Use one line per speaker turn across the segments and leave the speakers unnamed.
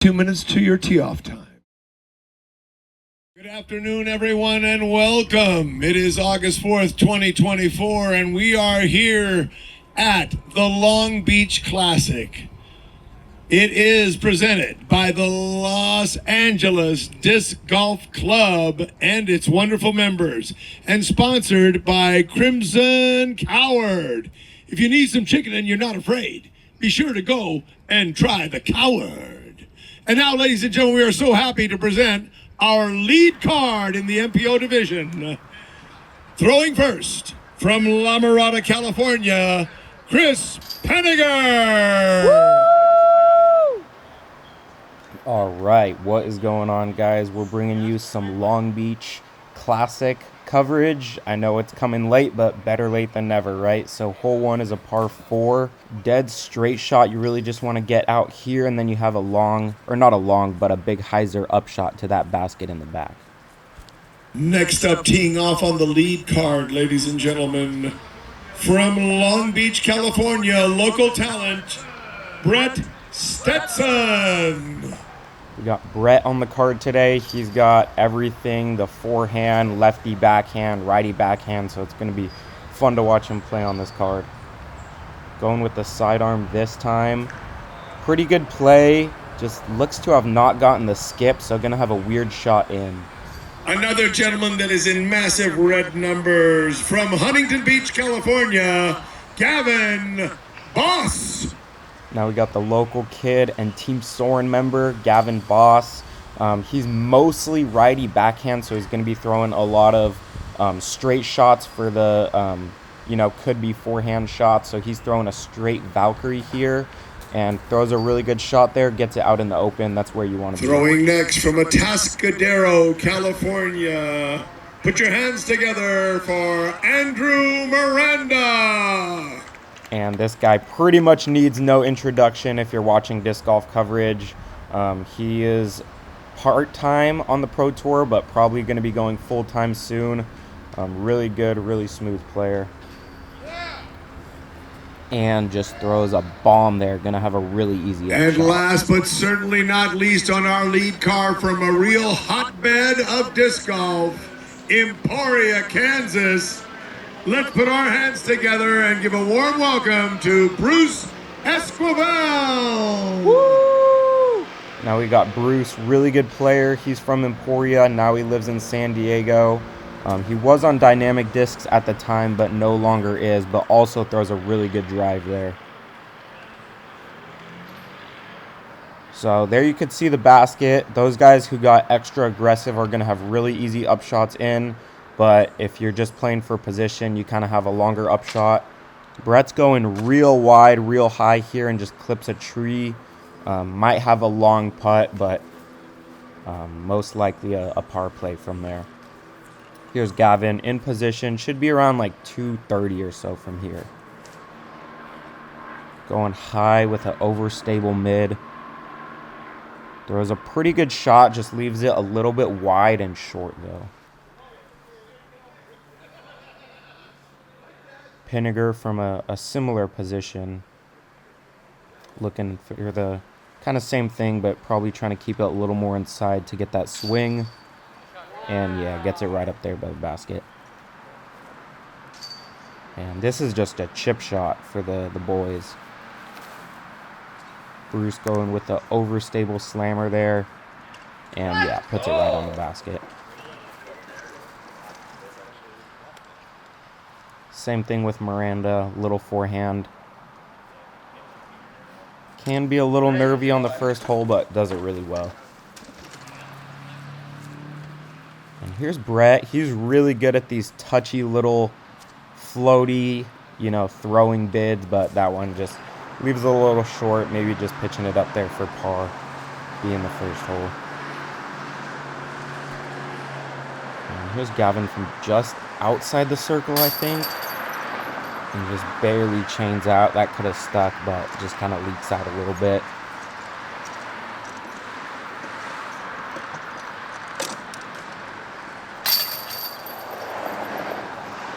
2 minutes to your tee-off time.
Good afternoon, everyone, and welcome. It is August 4th, 2024, and we are here at the Long Beach Classic. It is presented by the Los Angeles Disc Golf Club and its wonderful members, and sponsored by Crimson Coward. If you need some chicken and you're not afraid, be sure to go and try the Coward. And now, ladies and gentlemen, we are so happy to present our lead card in the MPO division. Throwing first from La Miranda, California, Chris Pinegar.
Woo! All right, what is going on, guys? We're bringing you some Long Beach Classic coverage. I know it's coming late, but better late than never, right? So hole one is a par 4, dead straight shot. You really just want to get out here, and then you have a long, or not a long, but a big hyzer up shot to that basket in the back.
Next up, teeing off on the lead card, ladies and gentlemen, from Long Beach, California, local talent, Brett Stetson.
We got Brett on the card today. He's got everything, the forehand, lefty backhand, righty backhand, so it's going to be fun to watch him play on this card. Going with the sidearm this time. Pretty good play. Just looks to have not gotten the skip, so going to have a weird shot in.
Another gentleman that is in massive red numbers from Huntington Beach, California, Gavin Bos.
Now we got the local kid and Team Soren member, Gavin Bos. He's mostly righty backhand, so he's going to be throwing a lot of straight shots for the, could be forehand shots. So he's throwing a straight Valkyrie here and throws a really good shot there, gets it out in the open. That's where you want to be.
Throwing next from Atascadero, California. Put your hands together for Andrew Miranda.
And this guy pretty much needs no introduction if you're watching disc golf coverage. He is part-time on the Pro Tour, but probably going to be going full-time soon. Really good, really smooth player. And just throws a bomb there. Going to have a really easy
And
shot.
last but certainly not least on our lead car from a real hotbed of disc golf, Emporia, Kansas. Let's put our hands together and give a warm welcome to Bruce Esquivel.
Woo! Now we got Bruce, really good player. He's from Emporia. Now he lives in San Diego. He was on dynamic discs at the time, but no longer is, but also throws a really good drive there. So there you could see the basket. Those guys who got extra aggressive are going to have really easy upshots in. But if you're just playing for position, you kind of have a longer upshot. Brett's going real wide, real high here and just clips a tree. Might have a long putt, but most likely a par play from there. Here's Gavin in position. Should be around like 230 or so from here. Going high with an overstable mid. Throws a pretty good shot, just leaves it a little bit wide and short though. Pinegar from a similar position, looking for the kind of same thing, but probably trying to keep it a little more inside to get that swing. And yeah, gets it right up there by the basket. And this is just a chip shot for the boys. Bruce going with the overstable slammer there. And yeah, puts it right on the basket. Same thing with Miranda, little forehand. Can be a little nervy on the first hole, but does it really well. And here's Brett. He's really good at these touchy little floaty, throwing bids, but that one just leaves it a little short. Maybe just pitching it up there for par, being the first hole. And here's Gavin from just outside the circle, I think. And just barely chains out. That could have stuck, but just kind of leaks out a little bit.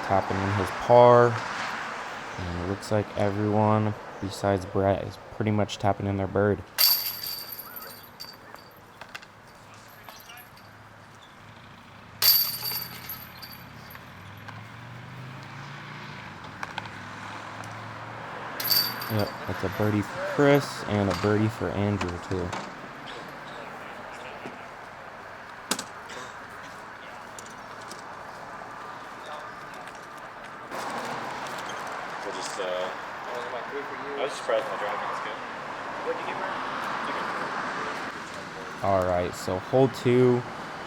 Tapping in his par. And it looks like everyone besides Brett is pretty much tapping in their bird. Yep, that's a birdie for Chris and a birdie for Andrew too.
We'll just, I was surprised my driving was good. What'd you give her?
Alright, so hole 2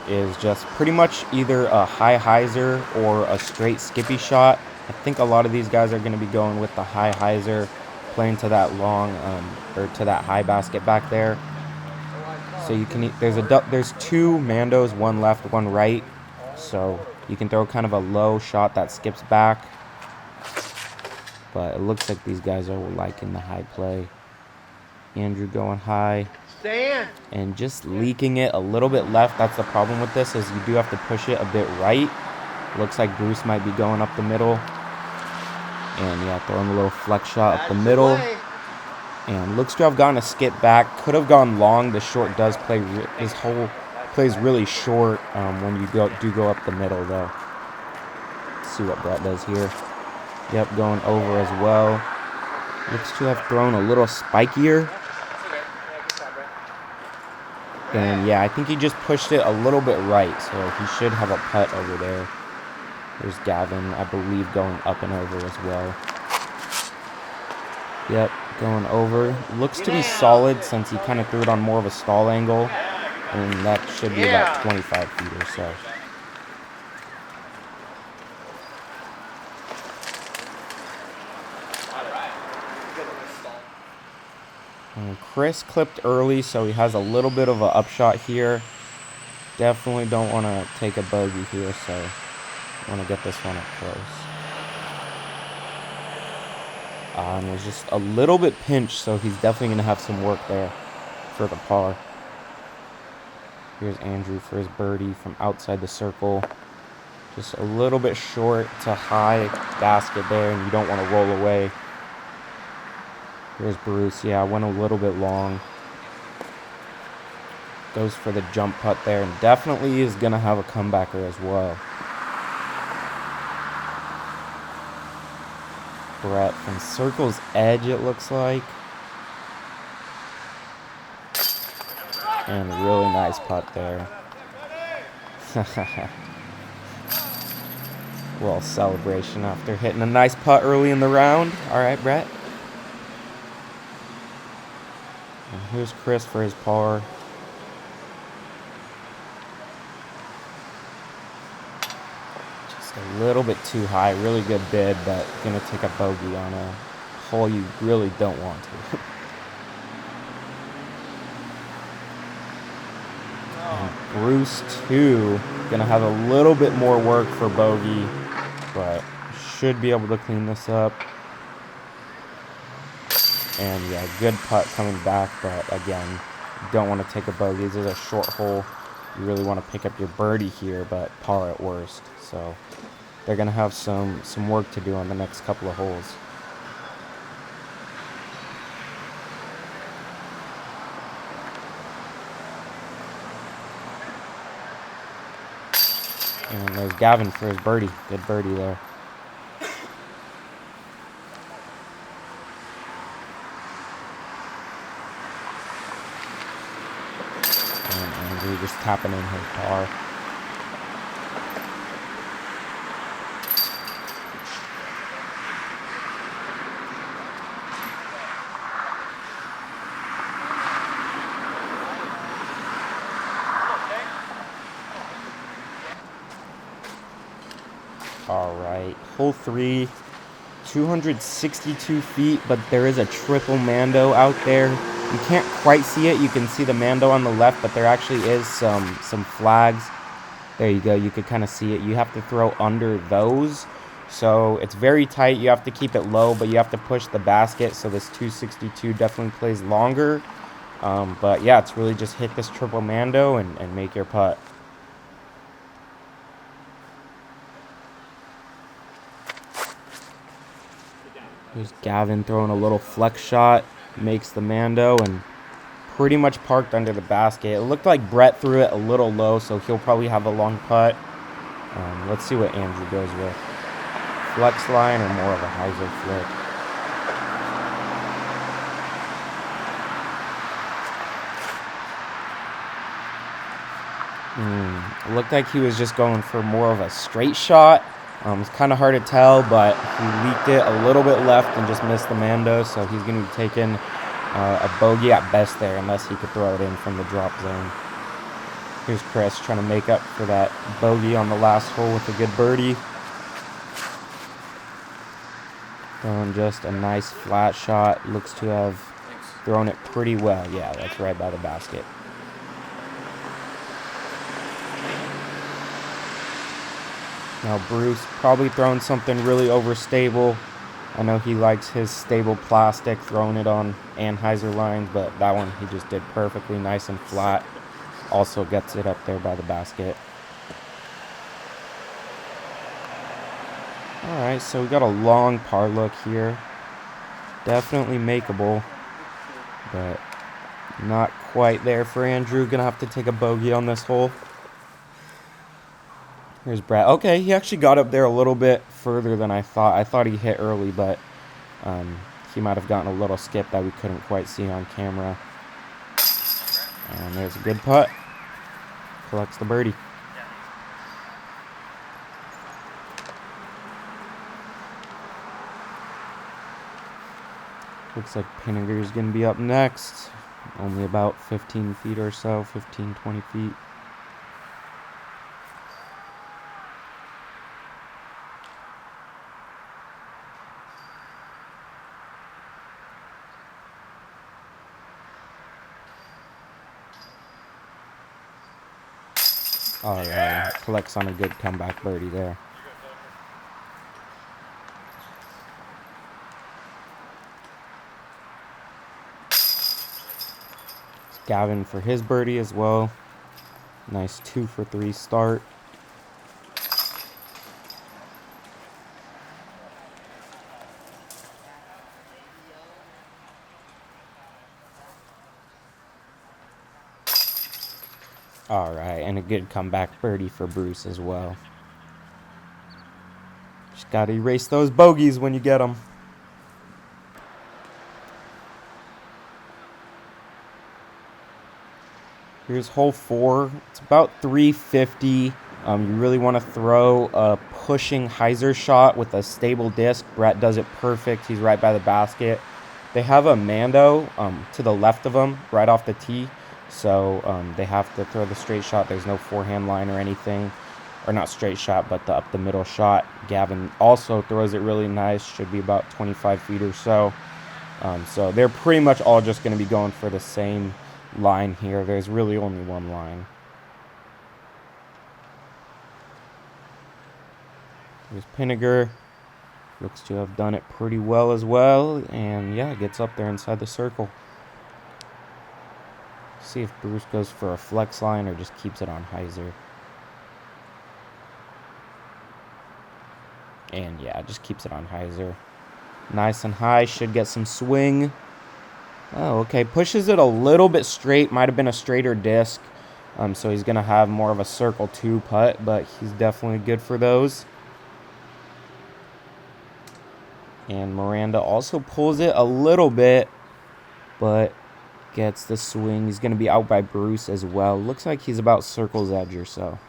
is just pretty much either a high hyzer or a straight skippy shot. I think a lot of these guys are going to be going with the high hyzer, playing to that long, or to that high basket back there. So you can, there's 2 Mandos, one left, one right. So you can throw kind of a low shot that skips back. But it looks like these guys are liking the high play. Andrew going high. And just leaking it a little bit left. That's the problem with this, is you do have to push it a bit right. Looks like Bruce might be going up the middle. And yeah, throwing a little flex shot up the middle. And looks to have gone a skip back. Could have gone long. The short does play, this hole plays really short when you do go up the middle though. Let's see what Brett does here. Yep, going over as well. Looks to have thrown a little spikier. And yeah, I think he just pushed it a little bit right, so he should have a putt over there. There's Gavin, I believe, going up and over as well. Yep, going over. Looks to be solid since he kind of threw it on more of a stall angle. And that should be about 25 feet or so. And Chris clipped early, so he has a little bit of an upshot here. Definitely don't want to take a bogey here, so want to get this one up close. And was just a little bit pinched, so he's definitely going to have some work there for the par. Here's Andrew for his birdie from outside the circle. Just a little bit short to high basket there, and you don't want to roll away. Here's Bruce. Yeah, went a little bit long. Goes for the jump putt there, and definitely is going to have a comebacker as well. Brett from circle's edge, it looks like. And a really nice putt there. Little celebration after hitting a nice putt early in the round. All right, Brett. And here's Chris for his par. Just a little bit too high. Really good bid, but gonna take a bogey on a hole you really don't want to. And Bruce, too, gonna have a little bit more work for bogey, but should be able to clean this up. And yeah, good putt coming back, but again, you don't want to take a bogey. This is a short hole. You really want to pick up your birdie here, but par at worst. So they're going to have some work to do on the next couple of holes. And there's Gavin for his birdie. Good birdie there. Just tapping in his par. All right, hole 3, 262 feet, but there is a triple Mando out there. You can't quite see it. You can see the Mando on the left, but there actually is some flags. There you go. You could kind of see it. You have to throw under those. So it's very tight. You have to keep it low, but you have to push the basket. So this 262 definitely plays longer. But yeah, it's really just hit this triple Mando and make your putt. Here's Gavin throwing a little flex shot. Makes the Mando and pretty much parked under the basket. It looked like Brett threw it a little low, so he'll probably have a long putt. Let's see what Andrew goes with. Flex line or more of a hyzer flick. It looked like he was just going for more of a straight shot. It's kind of hard to tell, but he leaked it a little bit left and just missed the Mando, so he's going to be taking a bogey at best there, unless he could throw it in from the drop zone. Here's Chris trying to make up for that bogey on the last hole with a good birdie. Throwing just a nice flat shot. Looks to have thrown it pretty well. Yeah, that's right by the basket. Now Bruce probably throwing something really overstable. I know he likes his stable plastic, throwing it on Anheuser lines, but that one he just did perfectly nice and flat. Also gets it up there by the basket. Alright, so we got a long par look here. Definitely makeable, but not quite there for Andrew. Gonna have to take a bogey on this hole. Here's Brett. Okay, he actually got up there a little bit further than I thought. I thought he hit early, but he might have gotten a little skip that we couldn't quite see on camera. And there's a good putt. Collects the birdie. Looks like Pinegar is going to be up next. Only about 15 feet or so, 15, 20 feet. Oh yeah, collects on a good comeback birdie there. Gavin for his birdie as well. Nice 2 for 3 start. Alright, and a good comeback birdie for Bruce as well. Just gotta erase those bogeys when you get them. Here's hole 4. It's about 350. You really want to throw a pushing hyzer shot with a stable disc. Brett does it perfect. He's right by the basket. They have a Mando to the left of them, right off the tee. So they have to throw the straight shot. There's no forehand line or anything. Or not straight shot, but the up the middle shot. Gavin also throws it really nice. Should be about 25 feet or so. So they're pretty much all just going to be going for the same line here. There's really only one line. There's Pinegar. Looks to have done it pretty well as well. And yeah, gets up there inside the circle. See if Bruce goes for a flex line or just keeps it on hyzer. And yeah, just keeps it on hyzer. Nice and high. Should get some swing. Oh, okay. Pushes it a little bit straight. Might have been a straighter disc. So he's going to have more of a circle 2 putt, but he's definitely good for those. And Miranda also pulls it a little bit, but gets the swing. He's going to be out by Bruce as well. Looks like he's about circle's edge or so.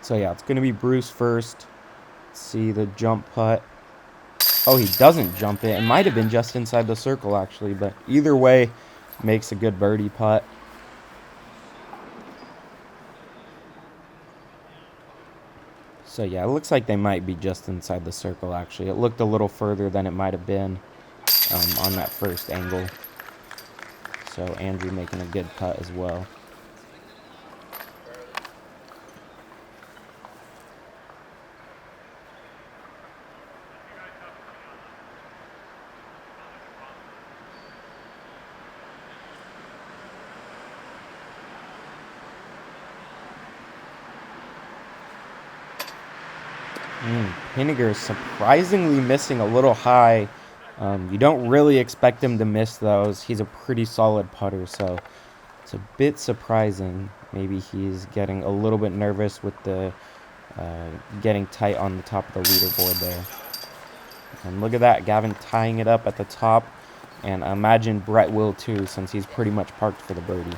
So yeah, it's going to be Bruce first. Let's see the jump putt. Oh, he doesn't jump it. It might have been just inside the circle, actually. But either way, makes a good birdie putt. So, yeah, it looks like they might be just inside the circle, actually. It looked a little further than it might have been on that first angle. So, Andrew making a good putt as well. Pinegar is surprisingly missing a little high. You don't really expect him to miss those. He's a pretty solid putter, so it's a bit surprising. Maybe he's getting a little bit nervous with the getting tight on the top of the leaderboard there. And look at that, Gavin tying it up at the top. And I imagine Brett will too, since he's pretty much parked for the birdie.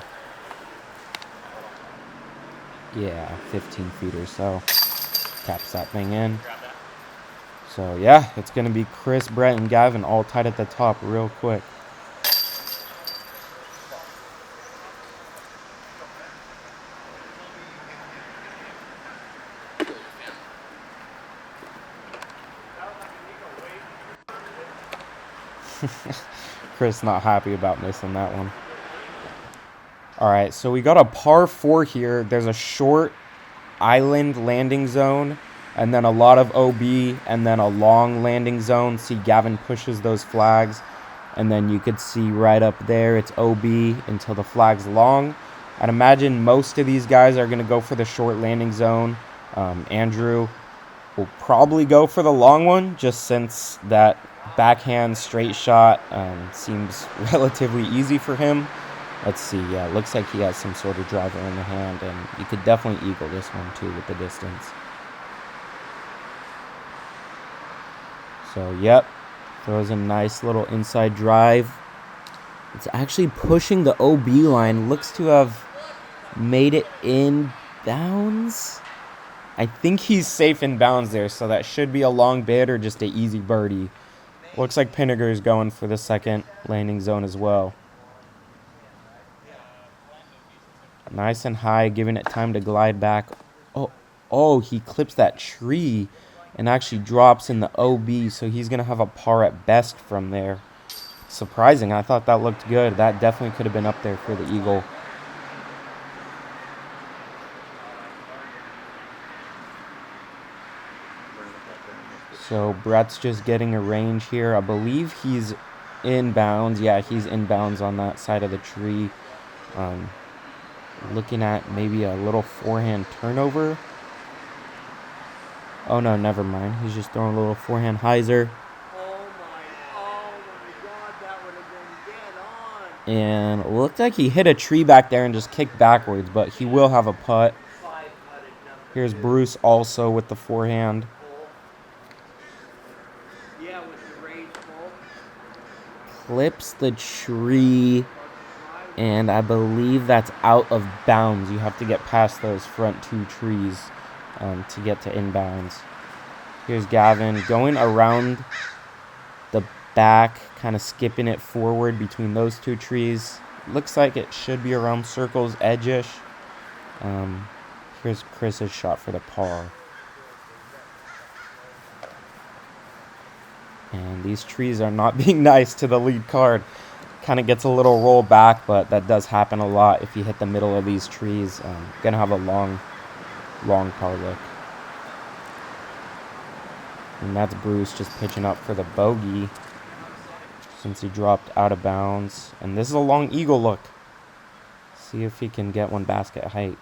Yeah, 15 feet or so. Taps that thing in. So yeah, it's going to be Chris, Brett, and Gavin all tied at the top real quick. Chris not happy about missing that one. All right, so we got a par 4 here. There's a short island landing zone, and then a lot of OB, and then a long landing zone. See, Gavin pushes those flags, and then you could see right up there, it's OB until the flag's long. I'd imagine most of these guys are going to go for the short landing zone. Andrew will probably go for the long one, just since that backhand straight shot seems relatively easy for him. Let's see, yeah, looks like he has some sort of driver in the hand, and you could definitely eagle this one too with the distance. So, yep, throws a nice little inside drive. It's actually pushing the OB line. Looks to have made it in bounds. I think he's safe in bounds there, so that should be a long bid or just an easy birdie. Looks like Pinegar is going for the second landing zone as well. Nice and high, giving it time to glide back. Oh, he clips that tree and actually drops in the OB, so he's going to have a par at best from there. Surprising. I thought that looked good. That definitely could have been up there for the eagle. So Brett's just getting a range here. I believe he's in bounds. Yeah, he's in bounds on that side of the tree. Looking at maybe a little forehand turnover. Oh no, never mind. He's just throwing a little forehand hyzer.
Oh my God, that would have been dead on.
And it looked like he hit a tree back there and just kicked backwards, but he will have a putt. Here's Bruce also with the forehand.
Yeah, with the raised pole.
Clips the tree, and I believe that's out of bounds. You have to get past those front two trees to get to inbounds. Here's Gavin going around the back, kind of skipping it forward between those two trees. Looks like it should be around circle's edge-ish. Here's Chris's shot for the par. And these trees are not being nice to the lead card. Kind of gets a little roll back, but that does happen a lot if you hit the middle of these trees. Gonna have a long par look. And that's Bruce just pitching up for the bogey since he dropped out of bounds. And this is a long eagle look. See if he can get one basket height.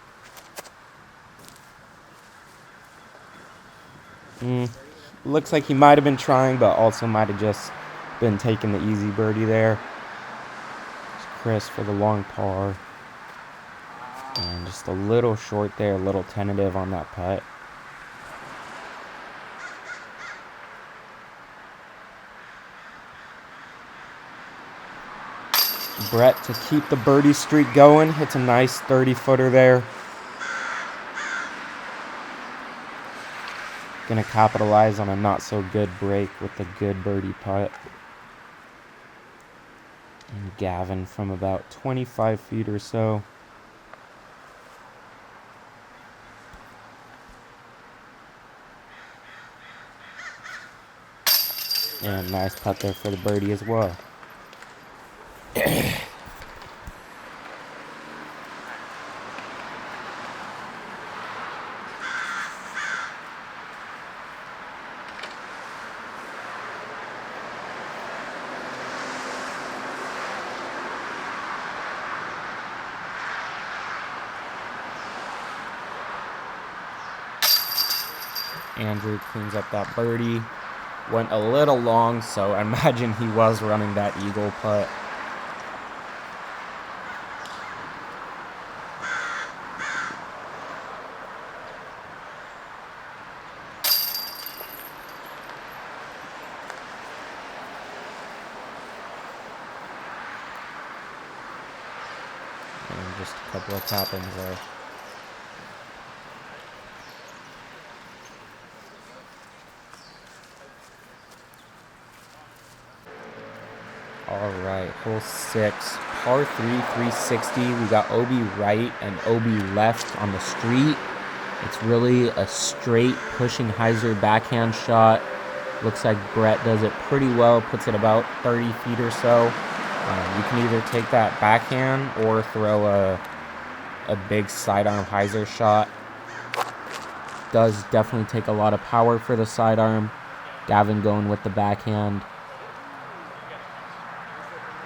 Looks like he might have been trying, but also might have just been taking the easy birdie there. It's Chris for the long par. And just a little short there, a little tentative on that putt. Brett to keep the birdie streak going. Hits a nice 30-footer there. Gonna capitalize on a not-so-good break with the good birdie putt. And Gavin from about 25 feet or so. And nice putt there for the birdie as well. Andrew cleans up that birdie. Went a little long, so I imagine he was running that eagle putt. And just a couple of tappings there. All right, hole 6, par 3, 360. We got OB right and OB left on the street. It's really a straight pushing hyzer backhand shot. Looks like Brett does it pretty well, puts it about 30 feet or so. You can either take that backhand or throw a big sidearm hyzer shot. Does definitely take a lot of power for the sidearm. Gavin going with the backhand.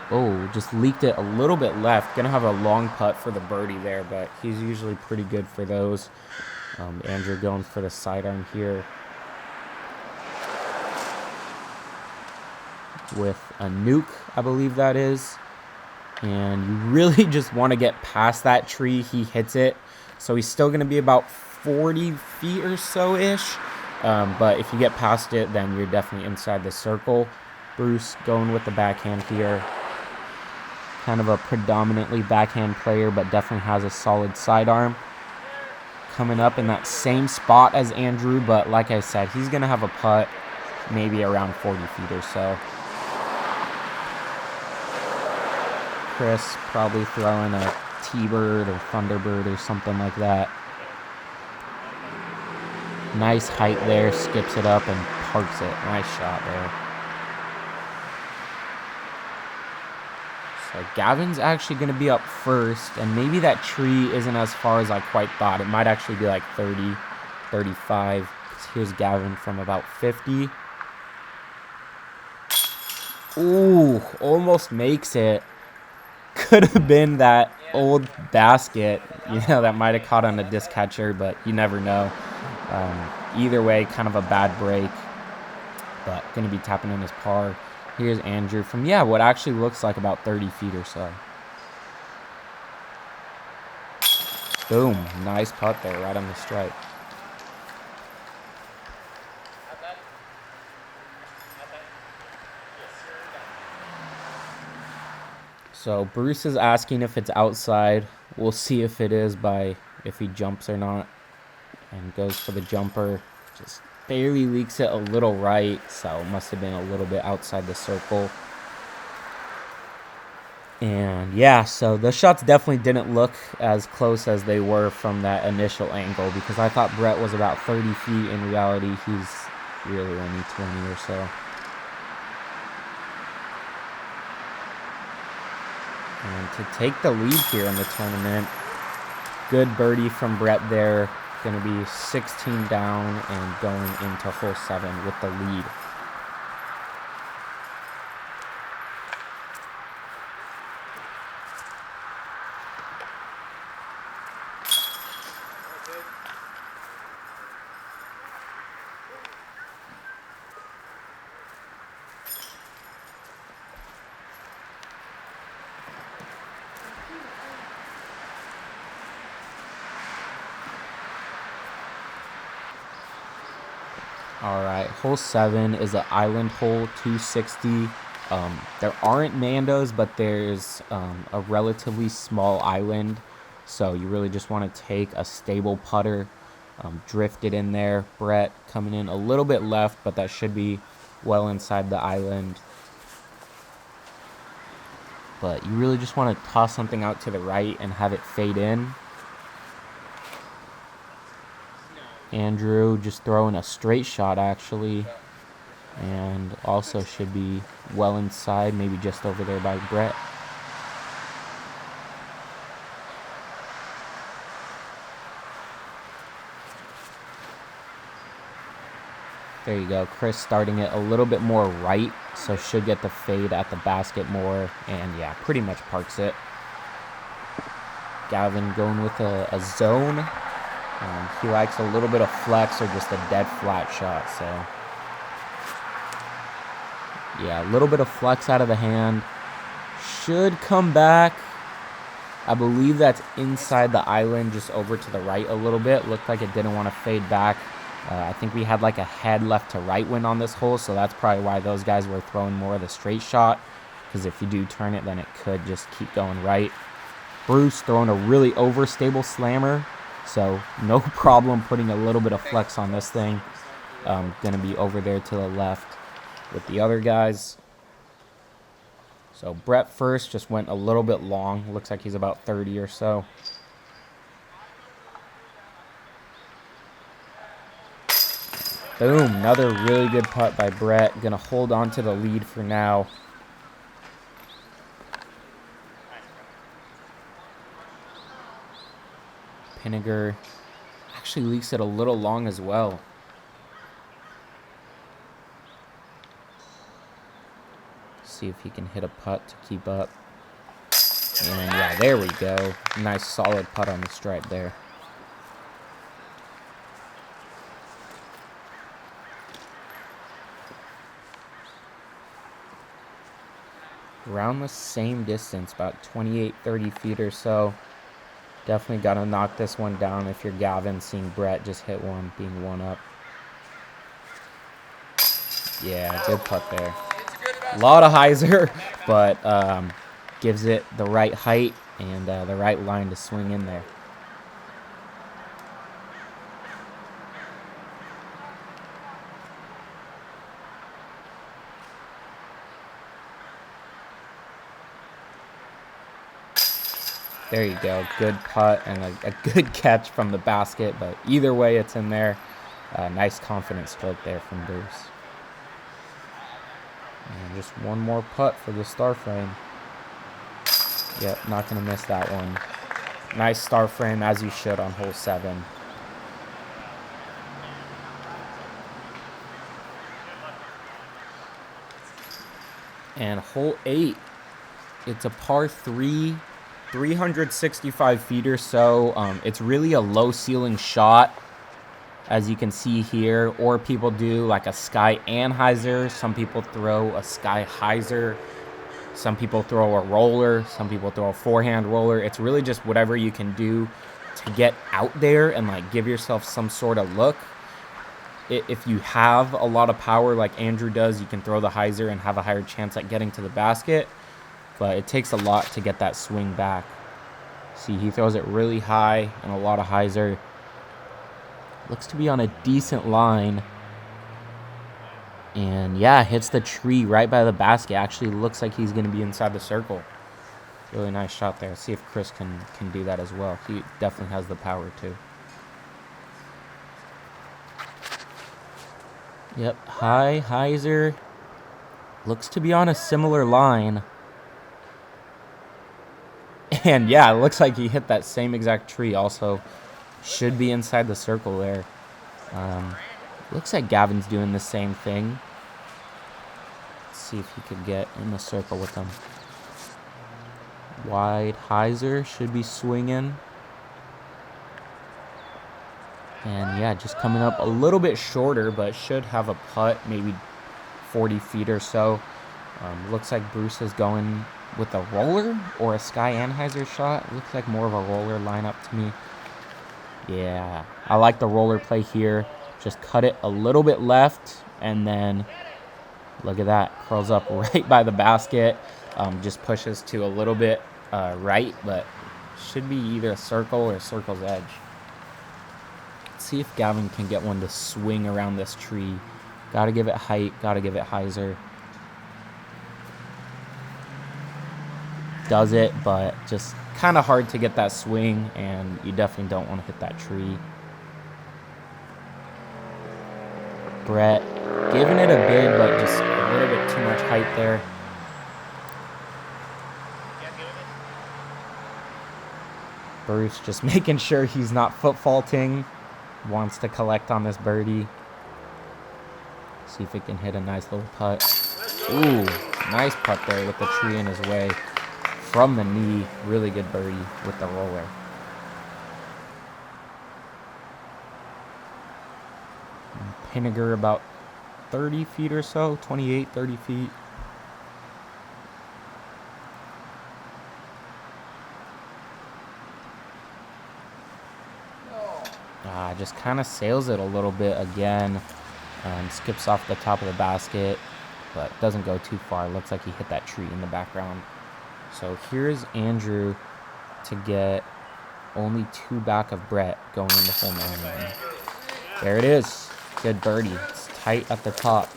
Oh, just leaked it a little bit left. Gonna have a long putt for the birdie there, but he's usually pretty good for those. Andrew going for the sidearm here with a nuke, I believe that is. And you really just want to get past that tree. He hits it, so he's still gonna be about 40 feet or so-ish. But if you get past it, then you're definitely inside the circle. Bruce going with the backhand here. Kind of a predominantly backhand player, but definitely has a solid sidearm. Coming up in that same spot as Andrew, but like I said, he's going to have a putt maybe around 40 feet or so. Chris probably throwing a T-bird or Thunderbird or something like that. Nice height there, skips it up and parks it. Nice shot there. So Gavin's actually going to be up first, and maybe that tree isn't as far as I quite thought. It might actually be like 30, 35. Here's Gavin from about 50. Ooh, almost makes it. Could have been that old basket, that might have caught on a disc catcher, but you never know. Either way, kind of a bad break, but going to be tapping in his par. Here's Andrew from, what actually looks like about 30 feet or so. Boom. Nice putt there, right on the stripe. So Bruce is asking if it's outside. We'll see if it is if he jumps or not. And goes for the jumper. Just barely leaks it a little right, so it must have been a little bit outside the circle. And so the shots definitely didn't look as close as they were from that initial angle, because I thought Brett was about 30 feet. In reality, he's really only 20 or so. And to take the lead here in the tournament, good birdie from Brett there. Going to be 16 down and going into hole 7 with the lead. All right, hole 7 is an island hole, 260. There aren't Mandos, but there's a relatively small island. So you really just want to take a stable putter, drift it in there. Brett coming in a little bit left, but that should be well inside the island. But you really just want to toss something out to the right and have it fade in. Andrew just throwing a straight shot, actually, and also should be well inside, maybe just over there by Brett. There you go. Chris starting it a little bit more right, so should get the fade at the basket more, and pretty much parks it. Gavin going with a zone. He likes a little bit of flex or just a dead flat shot. So, a little bit of flex out of the hand. Should come back. I believe that's inside the island, just over to the right a little bit. Looked like it didn't want to fade back. I think we had like a head left to right wind on this hole, so that's probably why those guys were throwing more of the straight shot, because if you do turn it, then it could just keep going right. Bruce throwing a really overstable slammer. So no problem putting a little bit of flex on this thing. Going to be over there to the left with the other guys. So Brett first just went a little bit long. Looks like he's about 30 or so. Boom, another really good putt by Brett. Gonna hold on to the lead for now. Pinegar actually leaks it a little long as well. See if he can hit a putt to keep up. And yeah, there we go. Nice solid putt on the stripe there. Around the same distance, about 28, 30 feet or so. Definitely got to knock this one down if you're Gavin, seeing Brett just hit one, being one up. Yeah, good putt there. A lot of hyzer, but gives it the right height and the right line to swing in there. There you go. Good putt and a good catch from the basket, but either way, it's in there. Nice confident stroke there from Bruce. And just one more putt for the star frame. Yep, not going to miss that one. Nice star frame, as you should on hole 7. And hole 8, it's a par 3, 365 feet or so. It's really a low ceiling shot, as you can see here, or people do like a sky anhyzer. Some people throw a sky hyzer. Some people throw a roller. Some people throw a forehand roller. It's really just whatever you can do to get out there and like give yourself some sort of look. If you have a lot of power like Andrew does, you can throw the hyzer and have a higher chance at getting to the basket. But it takes a lot to get that swing back. See, he throws it really high and a lot of hyzer. Looks to be on a decent line. And yeah, hits the tree right by the basket. Actually looks like he's going to be inside the circle. Really nice shot there. See if Chris can do that as well. He definitely has the power too. Yep, high hyzer. Looks to be on a similar line. And yeah, it looks like he hit that same exact tree also. Should be inside the circle there. Looks like Gavin's doing the same thing. Let's see if he could get in the circle with him. Wide hyzer should be swinging. And yeah, just coming up a little bit shorter, but should have a putt, maybe 40 feet or so. Looks like Bruce is going with a roller or a sky anhyzer shot. Looks like more of a roller lineup to me. Yeah, I like the roller play here. Just cut it a little bit left, and then look at that. Curls up right by the basket. Just pushes to a little bit right, but should be either a circle or a circle's edge. Let's see if Gavin can get one to swing around this tree. Gotta give it height, gotta give it hyzer. Does it, but just kind of hard to get that swing, and you definitely don't want to hit that tree. Brett giving it a bid, but just a little bit too much height there. Bruce just making sure he's not foot faulting. Wants to collect on this birdie. See if he can hit a nice little putt. Ooh, nice putt there with the tree in his way. From the knee, really good birdie with the roller. Pinegar about 30 feet or so, 28, 30 feet. Just kind of sails it a little bit again. Skips off the top of the basket, but doesn't go too far. Looks like he hit that tree in the background. So here's Andrew to get only 2 back of Brett going into hole 9. There it is. Good birdie. It's tight at the top.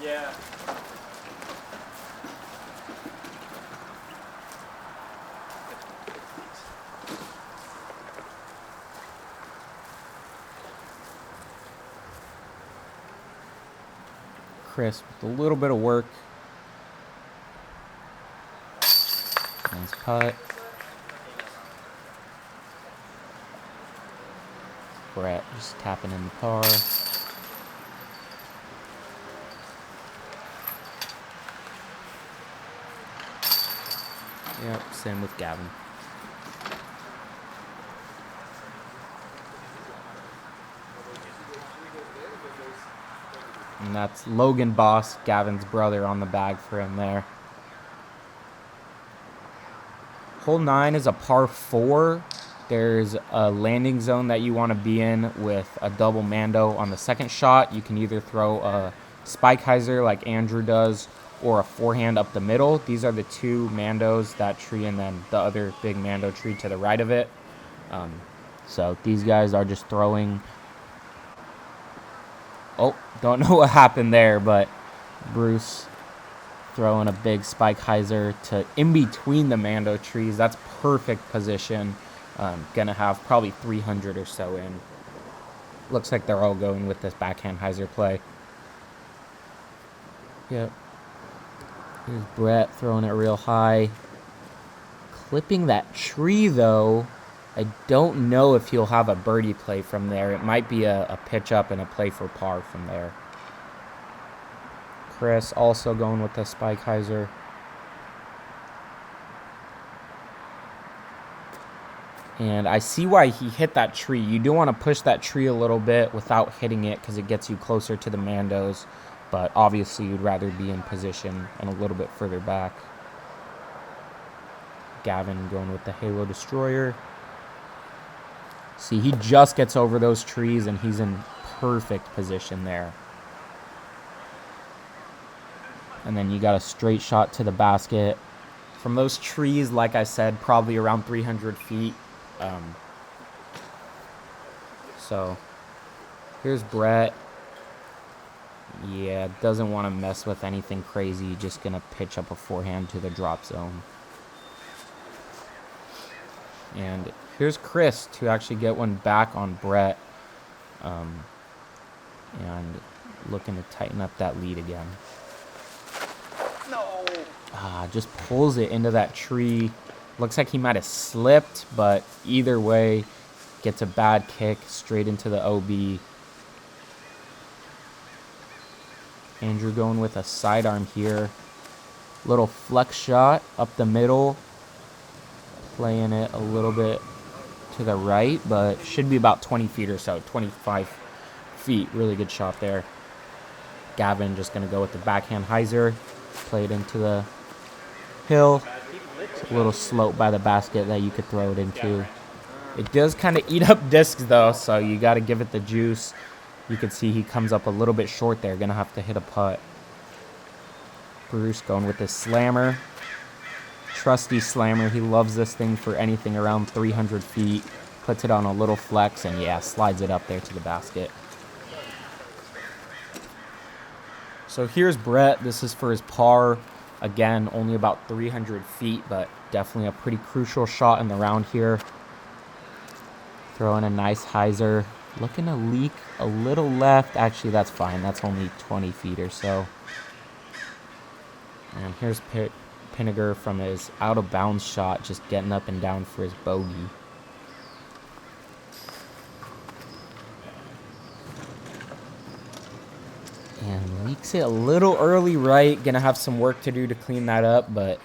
Chris with a little bit of work. Nice putt. Brett just tapping in the par. Yep, same with Gavin. And that's Logan Bos, Gavin's brother, on the bag for him there. Hole 9 is a par 4. There's a landing zone that you want to be in with a double mando. On the second shot, you can either throw a spike hyzer like Andrew does, or a forehand up the middle. These are the two mandos, that tree and then the other big mando tree to the right of it. So these guys are just throwing. Oh, don't know what happened there, but Bruce throwing a big spike hyzer to in between the mando trees. That's perfect position. Gonna have probably 300 or so in. Looks like they're all going with this backhand hyzer play. Yep. Here's Brett throwing it real high. Clipping that tree, though. I don't know if he'll have a birdie play from there. It might be a pitch up and a play for par from there. Chris also going with the spike hyzer. And I see why he hit that tree. You do want to push that tree a little bit without hitting it because it gets you closer to the mandos. But obviously you'd rather be in position and a little bit further back. Gavin going with the Halo Destroyer. See, he just gets over those trees and he's in perfect position there. And then you got a straight shot to the basket. From those trees, like I said, probably around 300 feet. So here's Brett. Yeah, doesn't want to mess with anything crazy. Just going to pitch up a forehand to the drop zone. And here's Chris to actually get one back on Brett. And looking to tighten up that lead again.
No.
Just pulls it into that tree. Looks like he might have slipped, but either way, gets a bad kick straight into the OB. Andrew going with a sidearm here. Little flex shot up the middle. Playing it a little bit to the right, but should be about 20 feet or so. 25 feet. Really good shot there. Gavin just going to go with the backhand hyzer. Play it into the hill. A little slope by the basket that you could throw it into. It does kind of eat up discs, though, so you got to give it the juice. You can see he comes up a little bit short there. Going to have to hit a putt. Bruce going with his slammer. Trusty slammer. He loves this thing for anything around 300 feet. Puts it on a little flex and, yeah, slides it up there to the basket. So here's Brett. This is for his par. Again, only about 300 feet, but definitely a pretty crucial shot in the round here. Throwing a nice hyzer. Looking to leak a little left. Actually, that's fine. That's only 20 feet or so. And here's Pinegar from his out-of-bounds shot, just getting up and down for his bogey. And leaks it a little early right. Gonna have some work to do to clean that up, but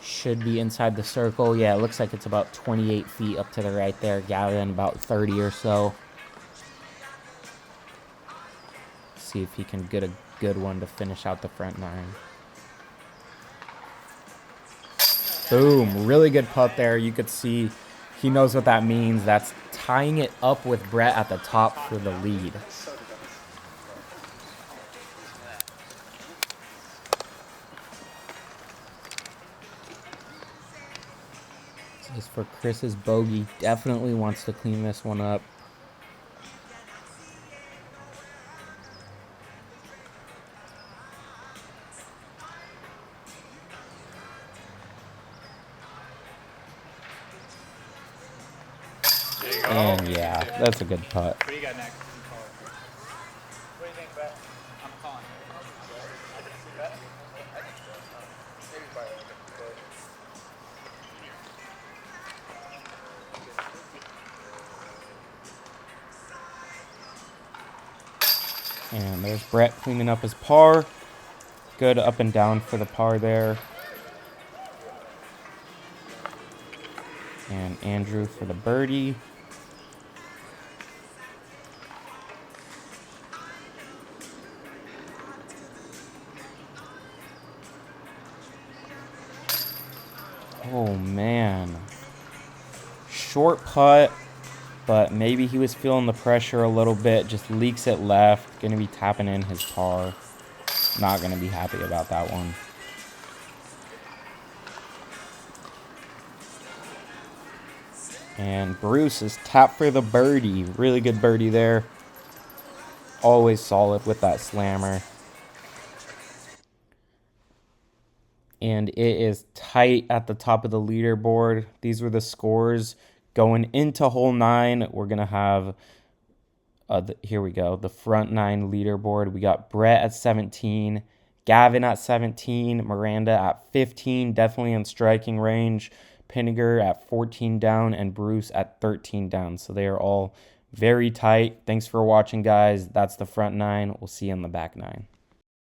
should be inside the circle. Yeah, it looks like it's about 28 feet up to the right there. Gavin about 30 or so. See if he can get a good one to finish out the front nine. Boom, really good putt there. You could see he knows what that means. That's tying it up with Brett at the top for the lead. As for Chris's bogey, definitely wants to clean this one up. And yeah, that's a good putt.
What do you got next? What do you think, Brett? I'm calling.
And there's Brett cleaning up his par. Good up and down for the par there. And Andrew for the birdie. Oh, man. Short putt, but maybe he was feeling the pressure a little bit. Just leaks it left. Going to be tapping in his par. Not going to be happy about that one. And Bruce is tapped for the birdie. Really good birdie there. Always solid with that slammer. And it is tight at the top of the leaderboard. These were the scores going into hole 9. We're going to have, here we go, the front 9 leaderboard. We got Brett at 17, Gavin at 17, Miranda at 15, definitely in striking range, Pinegar at 14 down, and Bruce at 13 down. So they are all very tight. Thanks for watching, guys. That's the front 9. We'll see you in the back 9.